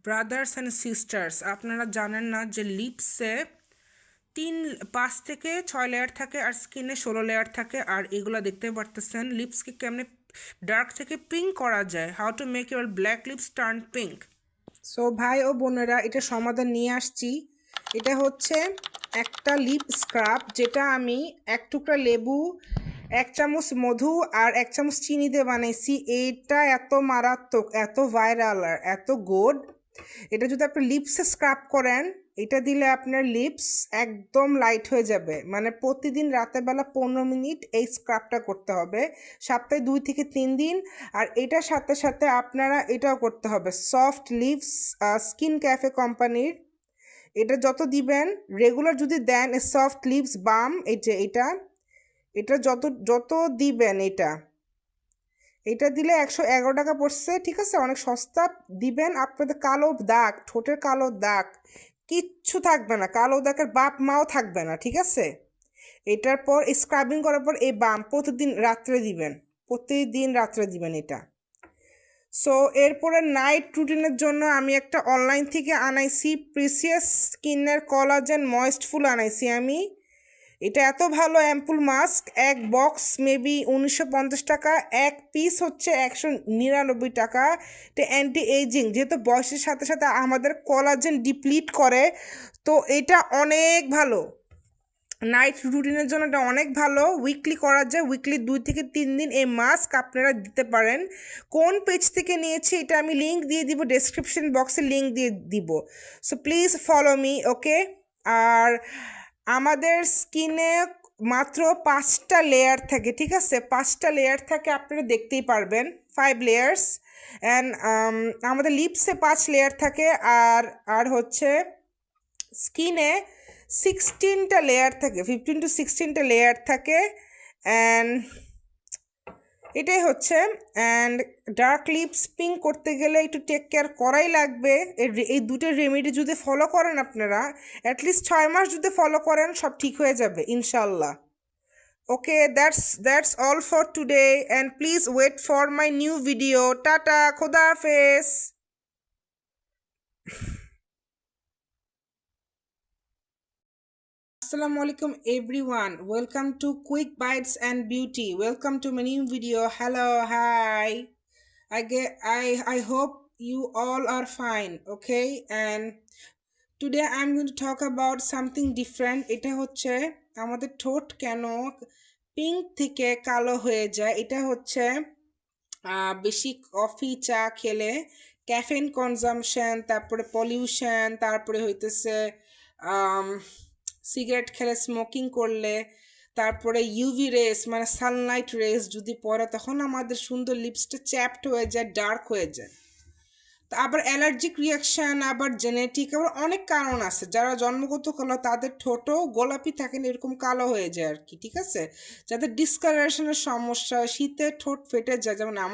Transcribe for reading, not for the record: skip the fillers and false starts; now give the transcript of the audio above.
Brothers and sisters, আপনারা জানেন না যে লিপসে 5 থেকে 6 লেয়ার থাকে আর স্কিনে 16 লেয়ার থাকে। আর এগুলো দেখতে পারতেছেন লিপসকে কেমনে ডার্ক থেকে পিঙ্ক করা যায়, how to make your black lips turn pink. So ভাই ও বোনেরা, এটা সমাধান নিয়ে আসছি। এটা হচ্ছে একটা লিপ স্ক্রাব, যেটা আমি 1 টুকরা লেবু, 1 চামচ মধু আর 1 চামচ চিনি দিয়ে বানাইছি। এইটা এত মারাত্মক, এত ভাইরাল আর এত গুড। এটা যদি আপনি লিপসে স্ক্রাব করেন, এটা দিলে আপনার লিপস একদম লাইট হয়ে যাবে। মানে প্রতিদিন রাতেরবেলা 15 মিনিট এই স্ক্রাবটা করতে হবে, সপ্তাহে 2 থেকে 3 দিন। আর এটার সাথে সাথে আপনারা এটাও করতে হবে, সফট লিপস স্কিন ক্যাফে কোম্পানির। এটা যত দিবেন, রেগুলার যদি দেন সফট লিপস বাম, এই যে এটা যত যত দিবেন, এটা দিলে 111 টাকা পড়ছে, ঠিক আছে, অনেক সস্তা। দিবেন, আপনাদের কালো দাগ, ঠোঁটের কালো দাগ কিচ্ছু থাকবে না, কালো দাগের বাপ মাও থাকবে না, ঠিক আছে। এটার পর স্ক্রাবিং করার পর এই বাম প্রতিদিন রাত্রে দিবেন এটা। সো এরপরে নাইট রুটিনের জন্য আমি একটা অনলাইন থেকে আনাইছি, প্রিসিয়াস স্কিনের কোলাজেন ময়েস্টফুল আনাইছি আমি। এটা এত ভালো অ্যাম্পুল মাস্ক, 1 বক্স মেবি 1950 টাকা, 1 পিস হচ্ছে 199 টাকা। এটা অ্যান্টি এজিং, যেহেতু বয়সের সাথে সাথে আমাদের কোলাজেন ডিপ্লিট করে, তো এটা অনেক ভালো। নাইট রুটিনের জন্য এটা অনেক ভালো, উইকলি করা যায়, উইকলি 2 থেকে 3 দিন এই মাস্ক আপনারা দিতে পারেন। কোন পেজ থেকে নিয়েছি এটা আমি লিঙ্ক দিয়ে দিব, ডেসক্রিপশন বক্সে লিঙ্ক দিয়ে দিব। সো প্লিজ ফলো মি, ওকে। আর আমাদের স্কিনে মাত্র 5টা লেয়ার থাকে, ঠিক আছে, 5টা লেয়ার থাকে, আপনারা দেখতেই পারবেন, 5 লেয়ার্স। অ্যান্ড আমাদের লিপসে 5 লেয়ার থাকে, আর হচ্ছে স্কিনে 16টা লেয়ার থাকে, 15 to 16টা লেয়ার থাকে। অ্যান্ড এটাই হচ্ছে। অ্যান্ড ডার্ক লিপস পিঙ্ক করতে গেলে একটু টেক কেয়ার করাই লাগবে। এই দুটো রেমেডি যদি ফলো করেন আপনারা, অ্যাটলিস্ট 6 মাস যদি ফলো করেন, সব ঠিক হয়ে যাবে ইনশাল্লাহ। Okay, that's all for today, and please wait for my new video. Tata, খোদা হাফেজ। Assalamu alaikum everyone, welcome to Quick Bites and Beauty. Welcome to my new video. Hello, hi. I hope you all are fine, okay? And today I'm going to talk about something different. এটা হচ্ছে আমাদের ঠোঁট কেন pink থেকে কালো হয়ে যায়। এটা হচ্ছে বেশি কফি চা খেলে, ক্যাফেইন কনজাম্পশন, তারপরে পলিউশন, তারপরে হইতেছে সিগারেট খেলে, স্মোকিং করলে, তারপরে ইউভি রেস মানে সানলাইট রেস যদি পড়ে, তখন আমাদের সুন্দর লিপসটা চ্যাপড হয়ে যায়, ডার্ক হয়ে যায়। তা আবার অ্যালার্জিক রিয়াকশান, আবার জেনেটিক, আবার অনেক কারণ আছে। যারা জন্মগত কালো তাদের ঠোঁটও গোলাপি থাকে না, এরকম কালো হয়ে যায় আর কি, ঠিক আছে। যাদের ডিসকালারেশনের সমস্যা, শীতে ঠোঁট ফেটে যায়, যেমন আমার